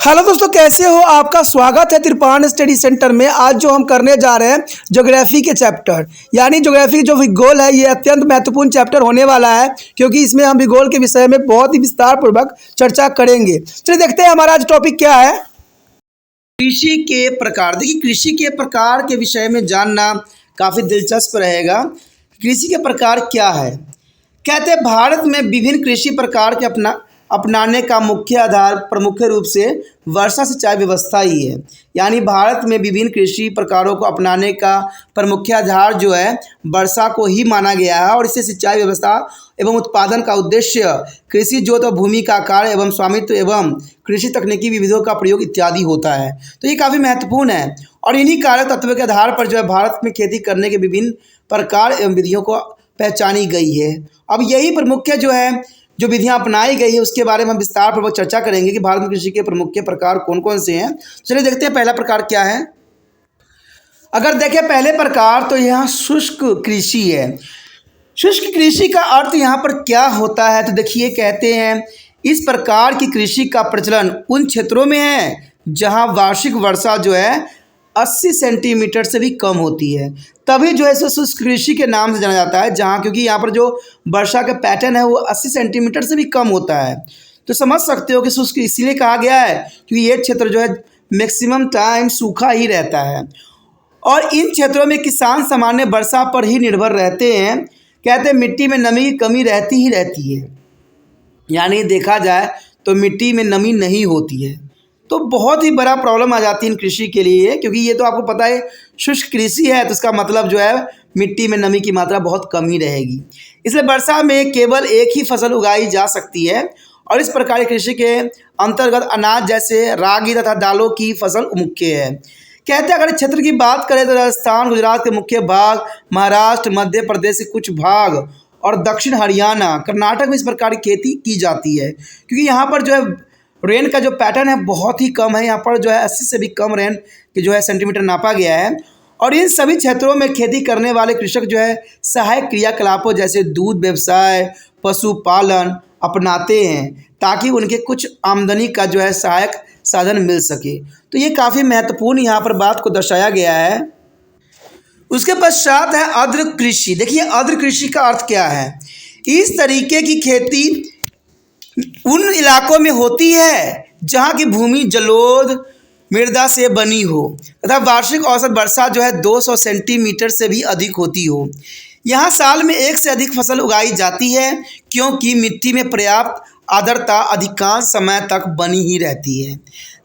Hello दोस्तों, कैसे हो? आपका स्वागत है त्रिपाण स्टडी सेंटर में। आज जो हम करने जा रहे हैं ज्योग्राफी के चैप्टर, यानी ज्योग्राफी जो भूगोल है, ये अत्यंत महत्वपूर्ण चैप्टर होने वाला है, क्योंकि इसमें हम भूगोल के विषय में बहुत ही विस्तार पूर्वक चर्चा करेंगे। चलिए देखते हैं हमारा आज टॉपिक क्या है। कृषि के प्रकार। देखिए, कृषि के प्रकार के विषय में जानना काफ़ी दिलचस्प रहेगा। कृषि के प्रकार क्या है? कहते हैं भारत में विभिन्न कृषि प्रकार के अपनाने का मुख्य आधार प्रमुख रूप से वर्षा सिंचाई व्यवस्था ही है। यानी भारत में विभिन्न कृषि प्रकारों को अपनाने का प्रमुख आधार जो है वर्षा को ही माना गया है, और इससे सिंचाई व्यवस्था एवं उत्पादन का उद्देश्य कृषि जोत और भूमि का आकार एवं स्वामित्व एवं कृषि तकनीकी विधियों का प्रयोग इत्यादि होता है। तो ये काफ़ी महत्वपूर्ण है, और इन्हीं कारक तत्वों के आधार पर जो है भारत में खेती करने के विभिन्न प्रकार एवं विधियों को पहचानी गई है। अब यही प्रमुख जो है जो विधियां अपनाई गई है उसके बारे में हम विस्तार पूर्वक चर्चा करेंगे कि भारत में कृषि के प्रमुख प्रकार कौन कौन से हैं। चलिए देखते हैं पहला प्रकार क्या है। अगर देखें पहले प्रकार, तो यहाँ शुष्क कृषि है। शुष्क कृषि का अर्थ यहाँ पर क्या होता है? तो देखिए, कहते हैं इस प्रकार की कृषि का प्रचलन उन क्षेत्रों में है जहाँ वार्षिक वर्षा जो है 80 सेंटीमीटर से भी कम होती है। तभी जो है इसे शुष्क कृषि के नाम से जाना जाता है, जहाँ क्योंकि यहाँ पर जो वर्षा का पैटर्न है वो 80 सेंटीमीटर से भी कम होता है। तो समझ सकते हो कि शुष्क इसीलिए कहा गया है क्योंकि ये क्षेत्र जो है मैक्सिमम टाइम सूखा ही रहता है, और इन क्षेत्रों में किसान सामान्य वर्षा पर ही निर्भर रहते हैं। कहते हैं मिट्टी में नमी की कमी रहती ही रहती है, यानी देखा जाए तो मिट्टी में नमी नहीं होती है, तो बहुत ही बड़ा प्रॉब्लम आ जाती है इन कृषि के लिए, क्योंकि ये तो आपको पता है शुष्क कृषि है, तो इसका मतलब जो है मिट्टी में नमी की मात्रा बहुत कम ही रहेगी। इसलिए वर्षा में केवल एक ही फसल उगाई जा सकती है, और इस प्रकार की कृषि के अंतर्गत अनाज जैसे रागी तथा दालों की फसल मुख्य है। कहते हैं अगर क्षेत्र की बात करें तो राजस्थान, गुजरात के मुख्य भाग, महाराष्ट्र, मध्य प्रदेश के कुछ भाग और दक्षिण हरियाणा, कर्नाटक में इस प्रकार की खेती की जाती है, क्योंकि यहाँ पर जो है रेन का जो पैटर्न है बहुत ही कम है। यहाँ पर जो है 80 से भी कम रेन की जो है सेंटीमीटर नापा गया है, और इन सभी क्षेत्रों में खेती करने वाले कृषक जो है सहायक क्रियाकलापों जैसे दूध व्यवसाय, पशुपालन अपनाते हैं, ताकि उनके कुछ आमदनी का जो है सहायक साधन मिल सके। तो ये काफ़ी महत्वपूर्ण यहाँ पर बात को दर्शाया गया है। उसके पश्चात है आर्द्र कृषि। देखिए, आर्द्र कृषि का अर्थ क्या है? इस तरीके की खेती उन इलाकों में होती है जहाँ की भूमि जलोढ़ मृदा से बनी हो तथा वार्षिक औसत वर्षा जो है 200 सेंटीमीटर से भी अधिक होती हो। यहाँ साल में एक से अधिक फसल उगाई जाती है, क्योंकि मिट्टी में पर्याप्त आर्द्रता अधिकांश समय तक बनी ही रहती है।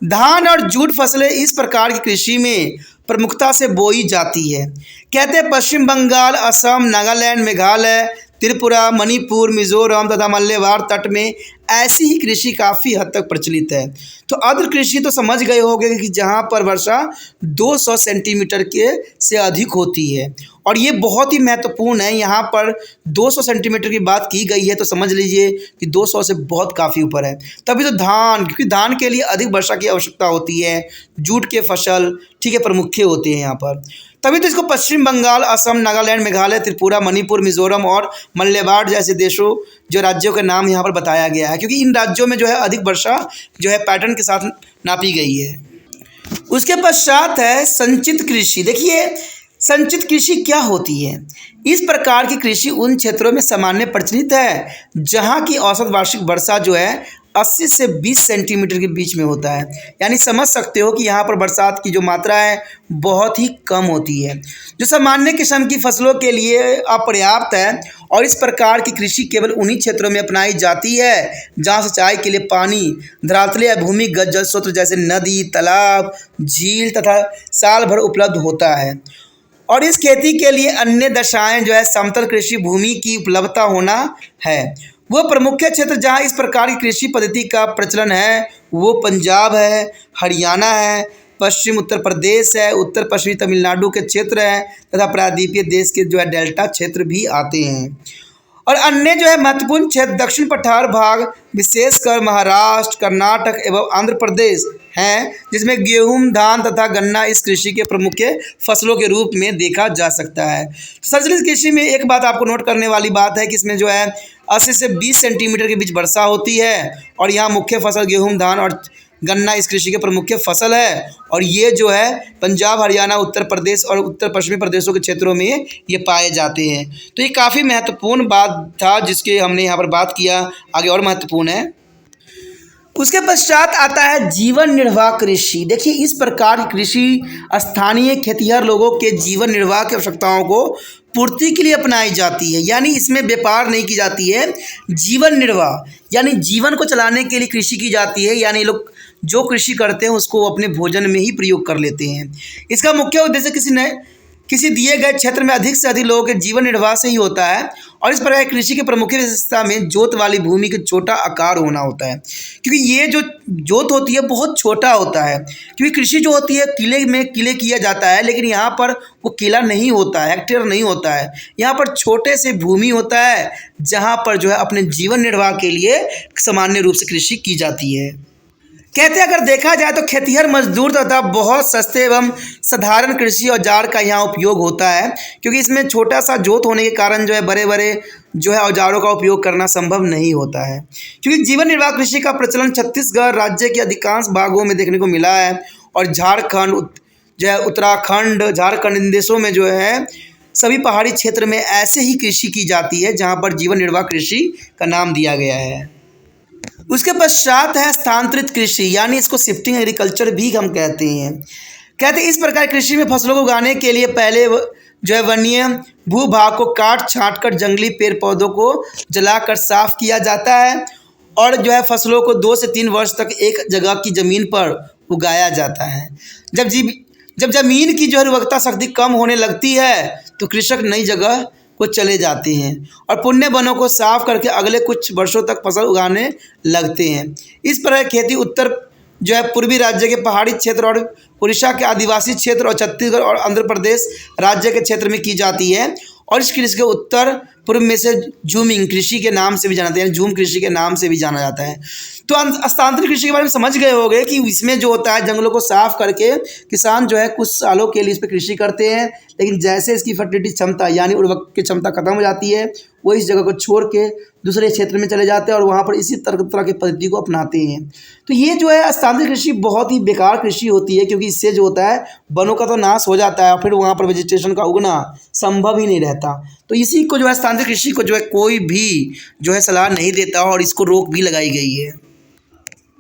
धान और जूट फसलें इस प्रकार की कृषि में प्रमुखता से बोई जाती है। कहते हैं पश्चिम बंगाल, असम, नागालैंड, मेघालय, त्रिपुरा, मणिपुर, मिजोरम तथा मल्लेवार तट में ऐसी ही कृषि काफ़ी हद तक प्रचलित है। तो आर्द्र कृषि तो समझ गए होंगे कि जहाँ पर वर्षा 200 सेंटीमीटर के से अधिक होती है, और ये बहुत ही महत्वपूर्ण है। यहाँ पर 200 सेंटीमीटर की बात की गई है, तो समझ लीजिए कि 200 से बहुत काफ़ी ऊपर है। तभी तो धान, क्योंकि धान के लिए अधिक वर्षा की आवश्यकता होती है, जूट के फसल ठीक है प्रमुख होते हैं यहाँ पर, तभी तो इसको पश्चिम बंगाल, असम, नागालैंड, मेघालय, त्रिपुरा, मणिपुर, मिजोरम और मल्लेवार जैसे देशों जो राज्यों के नाम यहाँ पर बताया गया है, क्योंकि इन राज्यों में जो है अधिक वर्षा जो है पैटर्न के साथ नापी गई है। उसके पश्चात है संचित कृषि। देखिए, संचित कृषि क्या होती है? इस प्रकार की कृषि उन क्षेत्रों में सामान्य प्रचलित है जहाँ की औसत वार्षिक वर्षा जो है 80 से 20 सेंटीमीटर के बीच में होता है। यानी समझ सकते हो कि यहाँ पर बरसात की जो मात्रा है बहुत ही कम होती है, जो सामान्य किस्म की फसलों के लिए अपर्याप्त है, और इस प्रकार की कृषि केवल उन्हीं क्षेत्रों में अपनाई जाती है जहाँ सिंचाई के लिए पानी धरातल या भूमिगत जल स्रोत जैसे नदी, तालाब, झील तथा साल भर उपलब्ध होता है। और इस खेती के लिए अन्य दशाएं जो है समतल कृषि भूमि की उपलब्धता होना है। वो प्रमुख क्षेत्र जहाँ इस प्रकार की कृषि पद्धति का प्रचलन है वो पंजाब है, हरियाणा है, पश्चिम उत्तर प्रदेश है, उत्तर पश्चिमी तमिलनाडु के क्षेत्र हैं तथा प्रायद्वीपीय देश के जो है डेल्टा क्षेत्र भी आते हैं। और अन्य जो है महत्वपूर्ण क्षेत्र दक्षिण पठार भाग विशेषकर महाराष्ट्र, कर्नाटक एवं आंध्र प्रदेश हैं, जिसमें गेहूं, धान तथा गन्ना इस कृषि के प्रमुख फसलों के रूप में देखा जा सकता है। तो संचालित कृषि में एक बात आपको नोट करने वाली बात है कि इसमें जो है 80 से 20 सेंटीमीटर के बीच वर्षा होती है, और यहाँ मुख्य फसल गेहूं, धान और गन्ना इस कृषि के प्रमुख फसल है और ये जो है पंजाब, हरियाणा, उत्तर प्रदेश और उत्तर पश्चिमी प्रदेशों के क्षेत्रों में ये पाए जाते हैं। तो ये काफ़ी महत्वपूर्ण बात था जिसके हमने यहाँ पर बात किया। आगे और महत्वपूर्ण है, उसके पश्चात आता है जीवन निर्वाह कृषि। देखिए, इस प्रकार की कृषि स्थानीय खेतिहर लोगों के जीवन निर्वाह की आवश्यकताओं को पूर्ति के लिए अपनाई जाती है। यानी इसमें व्यापार नहीं की जाती है, जीवन निर्वाह यानी जीवन को चलाने के लिए कृषि की जाती है। यानी लोग जो कृषि करते हैं उसको अपने भोजन में ही प्रयोग कर लेते हैं। इसका मुख्य उद्देश्य किसी दिए गए क्षेत्र में अधिक से अधिक लोगों के जीवन निर्वाह से ही होता है। और इस प्रकार कृषि की प्रमुख विशेषता में जोत वाली भूमि का छोटा आकार होना होता है, क्योंकि ये जो जोत होती है बहुत छोटा होता है। क्योंकि कृषि जो होती है किले किया जाता है, लेकिन यहाँ पर वो किला नहीं होता है, हेक्टेयर नहीं होता है। यहाँ पर छोटे से भूमि होता है जहाँ पर जो है अपने जीवन निर्वाह के लिए सामान्य रूप से कृषि की जाती है। कहते हैं अगर देखा जाए तो खेतिहर मजदूर तथा बहुत सस्ते एवं साधारण कृषि औजार का यहाँ उपयोग होता है, क्योंकि इसमें छोटा सा जोत होने के कारण जो है बड़े बड़े जो है औजारों का उपयोग करना संभव नहीं होता है। क्योंकि जीवन निर्वाह कृषि का प्रचलन छत्तीसगढ़ राज्य के अधिकांश भागों में देखने को मिला है और झारखंड जो है उत्तराखंड, झारखंड इन देशों में जो है सभी पहाड़ी क्षेत्र में ऐसे ही कृषि की जाती है जहाँ पर जीवन निर्वाह कृषि का नाम दिया गया है। उसके पश्चात है स्थानांतरित कृषि, यानी इसको शिफ्टिंग एग्रीकल्चर भी हम कहते हैं। इस प्रकार कृषि में फसलों को उगाने के लिए पहले जो है वन्य भूभाग को काट छाँट कर जंगली पेड़ पौधों को जलाकर साफ किया जाता है और जो है फसलों को 2 से 3 वर्ष तक एक जगह की ज़मीन पर उगाया जाता है। जब ज़मीन की जो है उर्वरकता शक्ति कम होने लगती है तो कृषक नई जगह को चले जाते हैं और पुण्य वनों को साफ करके अगले कुछ वर्षों तक फसल उगाने लगते हैं। इस प्रकार खेती उत्तर जो है पूर्वी राज्य के पहाड़ी क्षेत्र और उड़ीसा के आदिवासी क्षेत्र और छत्तीसगढ़ और आंध्र प्रदेश राज्य के क्षेत्र में की जाती है। और इस कृषि के उत्तर पूर्व में से झूमिंग कृषि के नाम से भी जाना जाता है, झूम कृषि के नाम से भी जाना जाता है। तो स्थानांतरित कृषि के बारे में समझ गए होंगे कि इसमें जो होता है जंगलों को साफ करके किसान जो है कुछ सालों के लिए इस पर कृषि करते हैं, लेकिन जैसे इसकी फर्टिलिटी क्षमता यानी उर्वरक की क्षमता खत्म हो जाती है वो इस जगह को छोड़ के दूसरे क्षेत्र में चले जाते हैं और वहाँ पर इसी तरह की पद्धति को अपनाते हैं। तो ये जो है स्थानांतरित कृषि बहुत ही बेकार कृषि होती है, क्योंकि इससे जो होता है वनों का तो नाश हो जाता है, फिर वहाँ पर वेजिटेशन का उगना संभव ही नहीं रहता। तो इसी को जो है स्थानांतरित कृषि को जो है कोई भी जो है सलाह नहीं देता और इसको रोक भी लगाई गई है।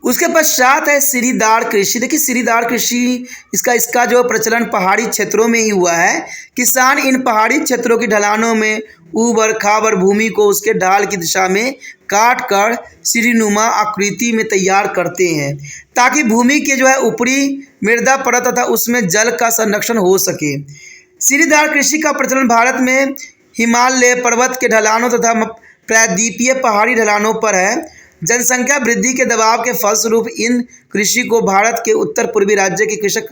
उसके पश्चात है सीढ़ीदार कृषि। देखिए, सीढ़ीदार कृषि इसका जो प्रचलन पहाड़ी क्षेत्रों में ही हुआ है। किसान इन पहाड़ी क्षेत्रों की ढलानों में ऊबड़ खाबड़ भूमि को उसके ढाल की दिशा में काट कर सीढ़ीनुमा आकृति में तैयार करते हैं ताकि भूमि के जो है ऊपरी मृदा परत तथा उसमें जल का संरक्षण हो सके। सीढ़ीदार कृषि का प्रचलन भारत में हिमालय पर्वत के ढलानों तथा प्रायद्वीपीय पहाड़ी ढलानों पर है। जनसंख्या वृद्धि के दबाव के फलस्वरूप इन कृषि को भारत के उत्तर पूर्वी राज्य के कृषक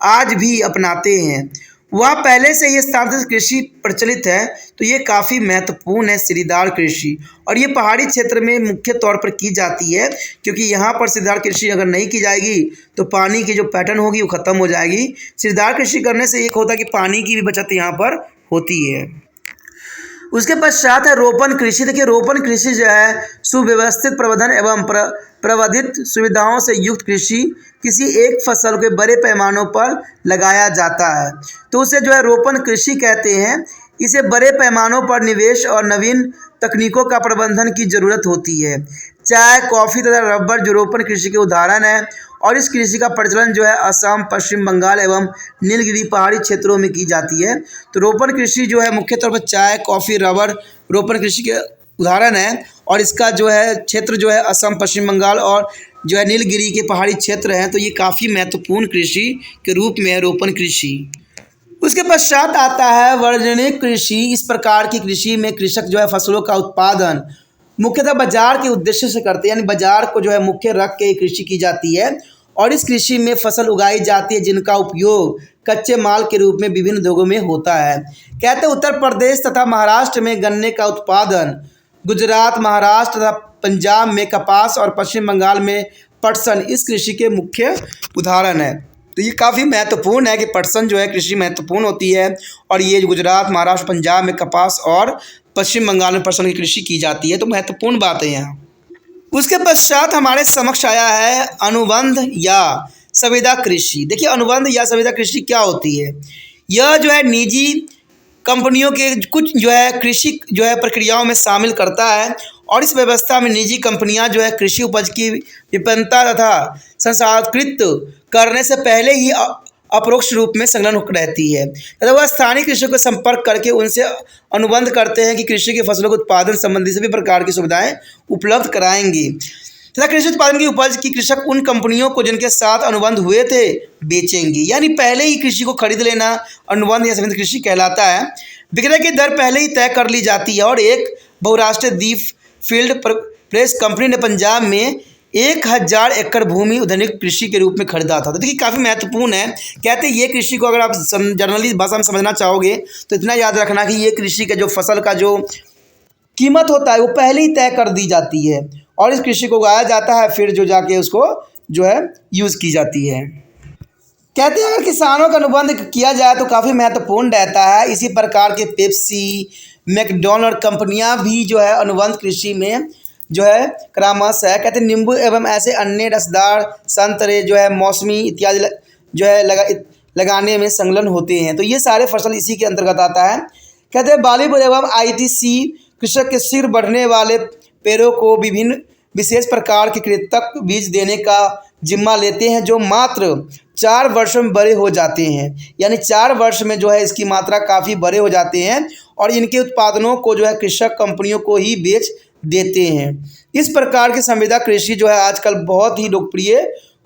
आज भी अपनाते हैं। वह पहले से ही स्थानांतरित कृषि प्रचलित है, तो ये काफ़ी महत्वपूर्ण है सीढ़ीदार कृषि। और ये पहाड़ी क्षेत्र में मुख्य तौर पर की जाती है, क्योंकि यहाँ पर सीढ़ीदार कृषि अगर नहीं की जाएगी तो पानी की जो पैटर्न होगी वो ख़त्म हो जाएगी। सीढ़ीदार कृषि करने से एक होता है कि पानी की भी बचत यहाँ पर होती है। उसके पश्चात है रोपण कृषि। देखिए, रोपण कृषि जो है सुव्यवस्थित प्रबंधन एवं प्रवर्धित सुविधाओं से युक्त कृषि किसी एक फसल के बड़े पैमानों पर लगाया जाता है, तो उसे जो है रोपण कृषि कहते हैं। इसे बड़े पैमानों पर निवेश और नवीन तकनीकों का प्रबंधन की ज़रूरत होती है। चाय, कॉफ़ी तथा रबर जो रोपण कृषि के उदाहरण है और इस कृषि का प्रचलन जो है असम, पश्चिम बंगाल एवं नीलगिरी पहाड़ी क्षेत्रों में की जाती है। तो रोपण कृषि जो है मुख्य तौर पर चाय, कॉफ़ी, रबर रोपण कृषि के उदाहरण है और इसका जो है क्षेत्र जो है असम, पश्चिम बंगाल और जो है नीलगिरी के पहाड़ी क्षेत्र हैं। तो ये काफ़ी महत्वपूर्ण कृषि के रूप में है रोपण कृषि। उसके पश्चात आता है वाणिज्यिक कृषि। इस प्रकार की कृषि में कृषक जो है फसलों का उत्पादन मुख्यतः बाजार के उद्देश्य से करते हैं, यानी बाजार को जो है मुख्य रख के कृषि की जाती है। और इस कृषि में फसल उगाई जाती है जिनका उपयोग कच्चे माल के रूप में विभिन्न उद्योगों में होता है। कहते हैं उत्तर प्रदेश तथा महाराष्ट्र में गन्ने का उत्पादन, गुजरात, महाराष्ट्र तथा पंजाब में कपास और पश्चिम बंगाल में पटसन इस कृषि के मुख्य उदाहरण है। तो ये काफ़ी महत्वपूर्ण है कि पटसन जो है कृषि महत्वपूर्ण होती है और ये गुजरात, महाराष्ट्र, पंजाब में कपास और पश्चिम बंगाल में पटसन की कृषि की जाती है। तो महत्वपूर्ण बात है यहाँ। उसके पश्चात हमारे समक्ष आया है अनुबंध या संविदा कृषि। देखिए अनुबंध या संविदा कृषि क्या होती है। यह जो है निजी कंपनियों के कुछ जो है कृषि जो है प्रक्रियाओं में शामिल करता है और इस व्यवस्था में निजी कंपनियां जो है कृषि उपज की विपणनता तथा संसाधित करने से पहले ही अपरोक्ष रूप में संलग्न रहती है तथा वह स्थानीय कृषकों को संपर्क करके उनसे अनुबंध करते हैं कि कृषि की फसलों के उत्पादन संबंधी सभी प्रकार की सुविधाएं उपलब्ध कराएंगी तथा कृषि उत्पादन की उपज की कृषक उन कंपनियों को जिनके साथ अनुबंध हुए थे बेचेंगे। यानी पहले ही कृषि को खरीद लेना अनुबंध या संबंधित कृषि कहलाता है। विक्रय की दर पहले ही तय कर ली जाती है और एक बहुराष्ट्रीय दीप फील्ड प्रेस कंपनी ने पंजाब में 1000 एकड़ भूमि आधुनिक कृषि के रूप में खरीदा था। तो देखिए काफ़ी महत्वपूर्ण है। कहते हैं ये कृषि को अगर आप जनरली भाषा में समझना चाहोगे तो इतना याद रखना कि ये कृषि का जो फसल का जो कीमत होता है वो पहले ही तय कर दी जाती है और इस कृषि को उगाया जाता है, फिर जो जाके उसको जो है यूज़ की जाती है। कहते हैं अगर किसानों का अनुबंध किया जाए तो काफ़ी महत्वपूर्ण रहता है। इसी प्रकार के पेप्सी, मैकडॉनल्ड कंपनियां भी जो है अनुबंध कृषि में जो है क्रामस है। कहते हैं नींबू एवं ऐसे अन्य रसदार संतरे जो है मौसमी इत्यादि जो है लगाने में संलग्न होते हैं। तो ये सारे फसल इसी के अंतर्गत आता है। कहते हैं बॉलीवुड एवं आईटीसी कृषक के सिर बढ़ने वाले पेड़ों को विभिन्न विशेष प्रकार के कृंतक बीज देने का जिम्मा लेते हैं जो मात्र 4 वर्षों में बड़े हो जाते हैं। यानी 4 वर्ष में जो है इसकी मात्रा काफ़ी बड़े हो जाते हैं और इनके उत्पादनों को जो है कृषक कंपनियों को ही बेच देते हैं। इस प्रकार की संविदा कृषि जो है आजकल बहुत ही लोकप्रिय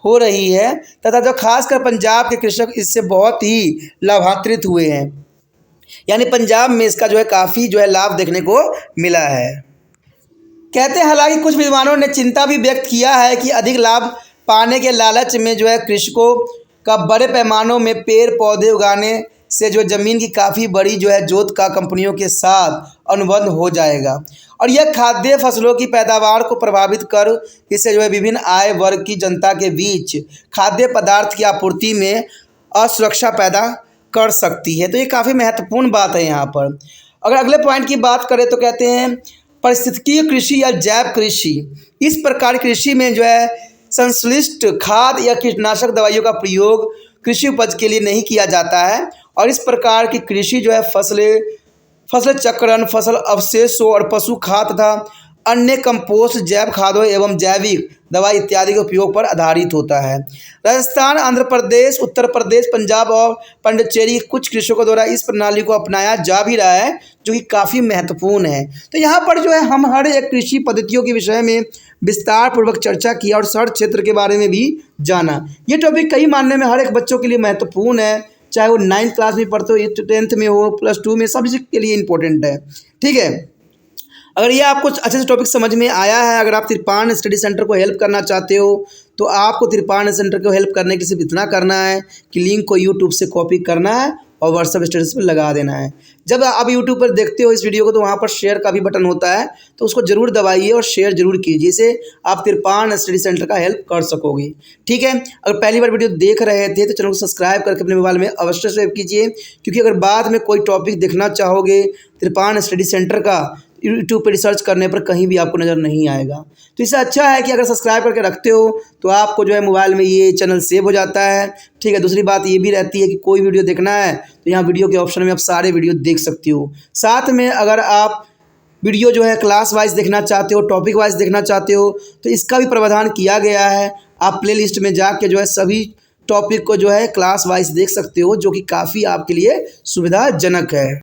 हो रही है तथा जो खासकर पंजाब के कृषक इससे बहुत ही लाभान्वित हुए हैं। यानी पंजाब में इसका जो है काफ़ी जो है लाभ देखने को मिला है। कहते हैं हालांकि कुछ विद्वानों ने चिंता भी व्यक्त किया है कि अधिक लाभ पाने के लालच में जो है कृषकों का बड़े पैमानों में पेड़ पौधे उगाने से जो ज़मीन की काफ़ी बड़ी जो है जोत का कंपनियों के साथ अनुबंध हो जाएगा और यह खाद्य फसलों की पैदावार को प्रभावित कर इससे जो है विभिन्न आय वर्ग की जनता के बीच खाद्य पदार्थ की आपूर्ति में असुरक्षा पैदा कर सकती है। तो ये काफ़ी महत्वपूर्ण बात है यहाँ पर। अगर अगले पॉइंट की बात करें तो कहते हैं पारिस्थितिकीय कृषि या जैव कृषि। इस प्रकार कृषि में जो है संश्लिष्ट खाद या कीटनाशक दवाइयों का प्रयोग कृषि उपज के लिए नहीं किया जाता है और इस प्रकार की कृषि जो है फसल चक्रण, फसल अवशेषों और पशु खाद तथा अन्य कंपोस्ट, जैव खादों एवं जैविक दवाई इत्यादि के उपयोग पर आधारित होता है। राजस्थान, आंध्र प्रदेश, उत्तर प्रदेश, पंजाब और पांडिचेरी कुछ कृषकों द्वारा इस प्रणाली को अपनाया जा भी रहा है जो कि काफ़ी महत्वपूर्ण है। तो यहाँ पर जो है हम हर एक कृषि पद्धतियों के विषय में विस्तार पूर्वक चर्चा किया और हर क्षेत्र के बारे में भी जाना। ये टॉपिक कई मानने में हर एक बच्चों के लिए महत्वपूर्ण है, चाहे वो 9th क्लास में पढ़ते हो, 10th में हो, +2 में, सभी के लिए इम्पोर्टेंट है। ठीक है, अगर ये आपको अच्छे से टॉपिक समझ में आया है, अगर आप तिरपान स्टडी सेंटर को हेल्प करना चाहते हो तो आपको तिरपान सेंटर को हेल्प करने के लिए सिर्फ इतना करना है कि लिंक को यूट्यूब से कॉपी करना है और व्हाट्सएप स्टेटस पर लगा देना है। जब आप यूट्यूब पर देखते हो इस वीडियो को तो वहाँ पर शेयर का भी बटन होता है, तो उसको ज़रूर दबाइए और शेयर ज़रूर कीजिए, इससे आप तिरपान स्टडी सेंटर का हेल्प कर सकोगे। ठीक है, अगर पहली बार वीडियो देख रहे थे तो चैनल को सब्सक्राइब करके अपने मोबाइल में अवश्य सेव कीजिए, क्योंकि अगर बाद में कोई टॉपिक देखना चाहोगे तिरपान स्टडी सेंटर का, यूट्यूब पर रिसर्च करने पर कहीं भी आपको नज़र नहीं आएगा। तो इससे अच्छा है कि अगर सब्सक्राइब करके रखते हो तो आपको जो है मोबाइल में ये चैनल सेव हो जाता है। ठीक है, दूसरी बात ये भी रहती है कि कोई वीडियो देखना है तो यहाँ वीडियो के ऑप्शन में आप सारे वीडियो देख सकते हो। साथ में अगर आप वीडियो जो है क्लास वाइज देखना चाहते हो, टॉपिक वाइज देखना चाहते हो तो इसका भी प्रावधान किया गया है। आप प्ले लिस्ट में जाके जो है सभी टॉपिक को जो है क्लास वाइज देख सकते हो, जो कि काफ़ी आपके लिए सुविधाजनक है।